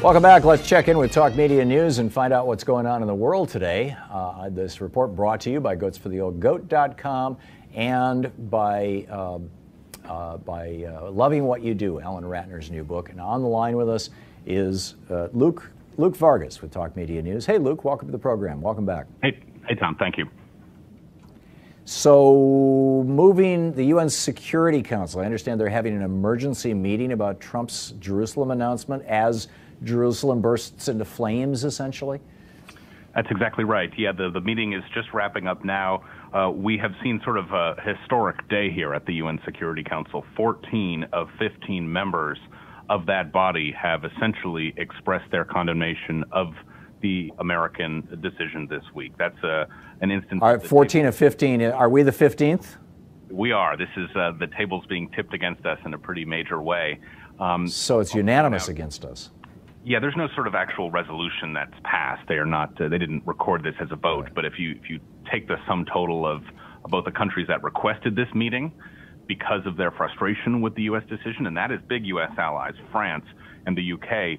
Welcome back. Let's check in with Talk Media News and find out what's going on in the world today. This report brought to you by goatsfortheoldgoat.com and by Loving What You Do, Alan Ratner's new book. And on the line with us is Luke Vargas with Talk Media News. Hey, Luke, welcome to the program. Welcome back. Hey, Tom. Thank you. So, moving the UN Security Council, I understand they're having an emergency meeting about Trump's Jerusalem announcement as Jerusalem bursts into flames, essentially? That's exactly right. Yeah, the meeting is just wrapping up now. We have seen sort of a historic day here at the UN Security Council. 14 of 15 members of that body have essentially expressed their condemnation of the American decision this week. That's an instance. All right, 14 of 15. Are we the 15th? We are. This is the table's being tipped against us in a pretty major way. So it's unanimous against us. Yeah, there's no sort of actual resolution that's passed. They are not. They didn't record this as a vote. Right. But if you take the sum total of both the countries that requested this meeting because of their frustration with the U.S. decision, and that is big U.S. allies, France and the U.K.,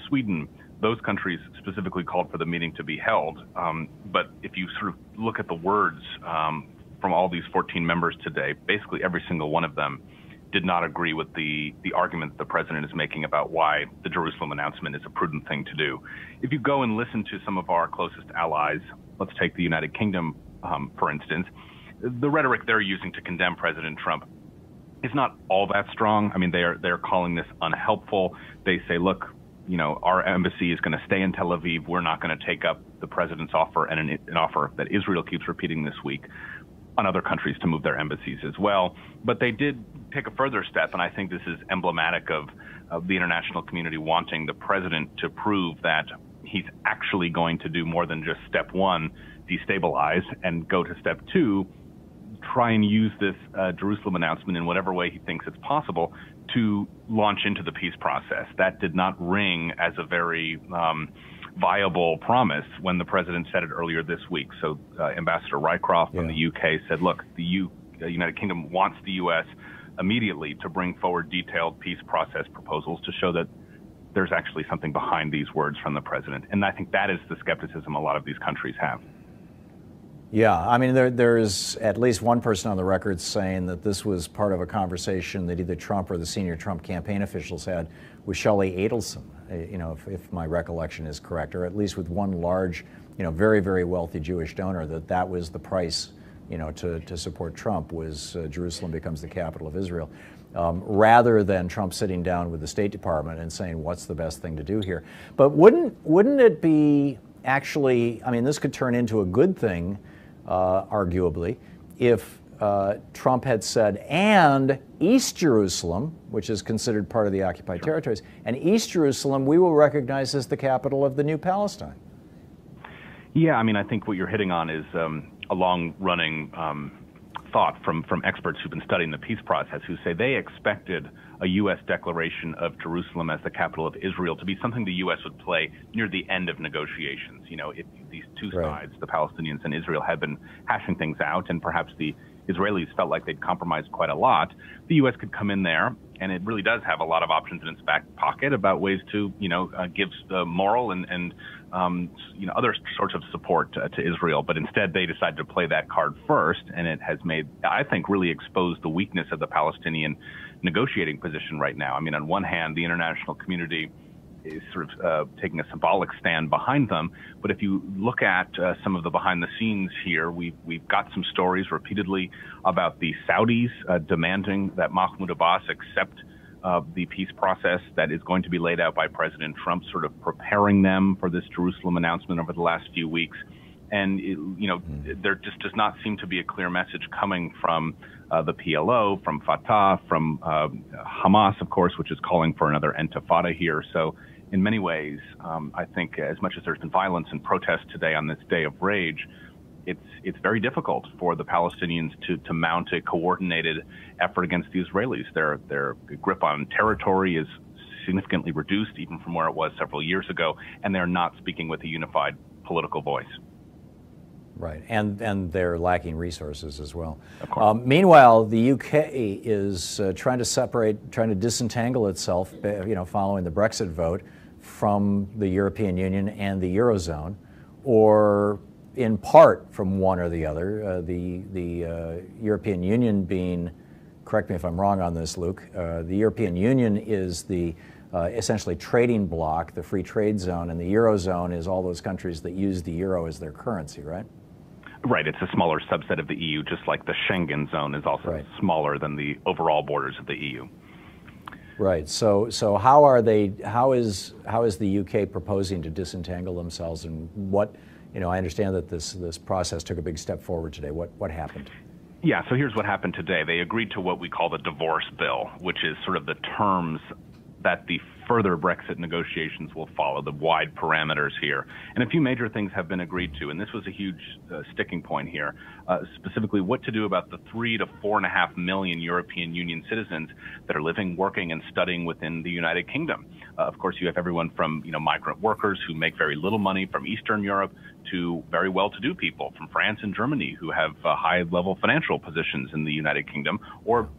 Sweden. Those countries specifically called for the meeting to be held. But if you sort of look at the words from all these 14 members today, basically every single one of them did not agree with the argument that the president is making about why the Jerusalem announcement is a prudent thing to do. If you go and listen to some of our closest allies, let's take the United Kingdom, for instance, the rhetoric they're using to condemn President Trump is not all that strong. I mean, they're calling this unhelpful. They say, look, you know, our embassy is going to stay in Tel Aviv. We're not going to take up the president's offer, and an offer that Israel keeps repeating this week, on other countries to move their embassies as well. But they did take a further step, and I think this is emblematic of the international community wanting the president to prove that he's actually going to do more than just step one, destabilize, and go to step two, try and use this Jerusalem announcement in whatever way he thinks it's possible to launch into the peace process. That did not ring as a very viable promise when the president said it earlier this week. So Ambassador Rycroft from the UK said, look, the United Kingdom wants the U.S. immediately to bring forward detailed peace process proposals to show that there's actually something behind these words from the president. And I think that is the skepticism a lot of these countries have. Yeah, I mean, there's at least one person on the record saying that this was part of a conversation that either Trump or the senior Trump campaign officials had with Shelley Adelson, you know, if my recollection is correct, or at least with one large, you know, very, very wealthy Jewish donor, that was the price, you know, to support Trump was Jerusalem becomes the capital of Israel, rather than Trump sitting down with the State Department and saying what's the best thing to do here. But wouldn't it be actually, I mean, this could turn into a good thing, arguably, if Trump had said, and East Jerusalem, which is considered part of the occupied territories, and East Jerusalem we will recognize as the capital of the new Palestine. Yeah, I mean, I think what you're hitting on is a long-running thought from experts who've been studying the peace process, who say they expected a U.S. declaration of Jerusalem as the capital of Israel to be something the U.S. would play near the end of negotiations. You know, if these two sides, the Palestinians and Israel, had been hashing things out, and perhaps the Israelis felt like they'd compromised quite a lot, the U.S. could come in there, and it really does have a lot of options in its back pocket about ways to, you know, give moral and you know, other sorts of support to Israel. But instead, they decided to play that card first, and it has made, I think, really exposed the weakness of the Palestinian negotiating position right now. I mean, on one hand, the international community is sort of taking a symbolic stand behind them. But if you look at some of the behind the scenes here, we've got some stories repeatedly about the Saudis demanding that Mahmoud Abbas accept the peace process that is going to be laid out by President Trump, sort of preparing them for this Jerusalem announcement over the last few weeks. And, you know, there just does not seem to be a clear message coming from the PLO, from Fatah, from Hamas, of course, which is calling for another intifada here. So in many ways, I think as much as there's been violence and protest today on this day of rage, it's very difficult for the Palestinians to mount a coordinated effort against the Israelis. Their grip on territory is significantly reduced, even from where it was several years ago, and they're not speaking with a unified political voice. Right, and they're lacking resources as well. Meanwhile, the UK is trying to disentangle itself, you know, following the Brexit vote from the European Union and the Eurozone, or in part from one or the other. The European Union being, correct me if I'm wrong on this, Luke, the European Union is the essentially trading bloc, the free trade zone, and the Eurozone is all those countries that use the euro as their currency, right? Right. It's a smaller subset of the EU, just like the Schengen zone is also smaller than the overall borders of the EU. Right. So how is the UK proposing to disentangle themselves, and what, I understand that this process took a big step forward today. What happened? Yeah, so here's what happened today. They agreed to what we call the divorce bill, which is sort of the terms that the further Brexit negotiations will follow, the wide parameters here. And a few major things have been agreed to, and this was a huge sticking point here, specifically what to do about the 3 to 4.5 million European Union citizens that are living, working, and studying within the United Kingdom. Of course, you have everyone from migrant workers who make very little money from Eastern Europe to very well-to-do people from France and Germany who have high-level financial positions in the United Kingdom, or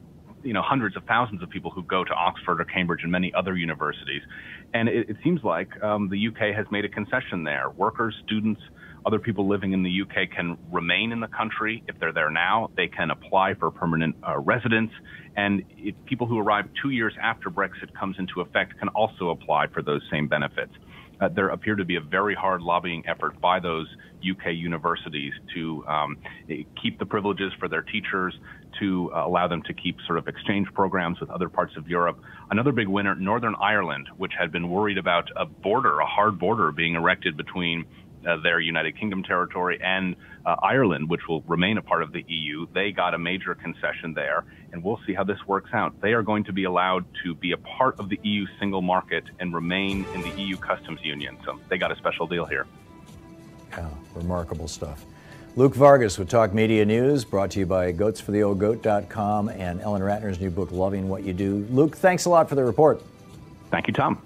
hundreds of thousands of people who go to Oxford or Cambridge and many other universities. And it seems like the UK has made a concession there. Workers, students, other people living in the UK can remain in the country. If they're there now, they can apply for permanent residence. And people who arrive 2 years after Brexit comes into effect can also apply for those same benefits. There appeared to be a very hard lobbying effort by those UK universities to keep the privileges for their teachers, to allow them to keep sort of exchange programs with other parts of Europe. Another big winner, Northern Ireland, which had been worried about a hard border being erected between their United Kingdom territory and Ireland, which will remain a part of the EU. They got a major concession there, and we'll see how this works out. They are going to be allowed to be a part of the EU single market and remain in the EU customs union. So they got a special deal here. Yeah, remarkable stuff. Luke Vargas with Talk Media News, brought to you by goatsfortheoldgoat.com and Ellen Ratner's new book, Loving What You Do. Luke, thanks a lot for the report. Thank you, Tom.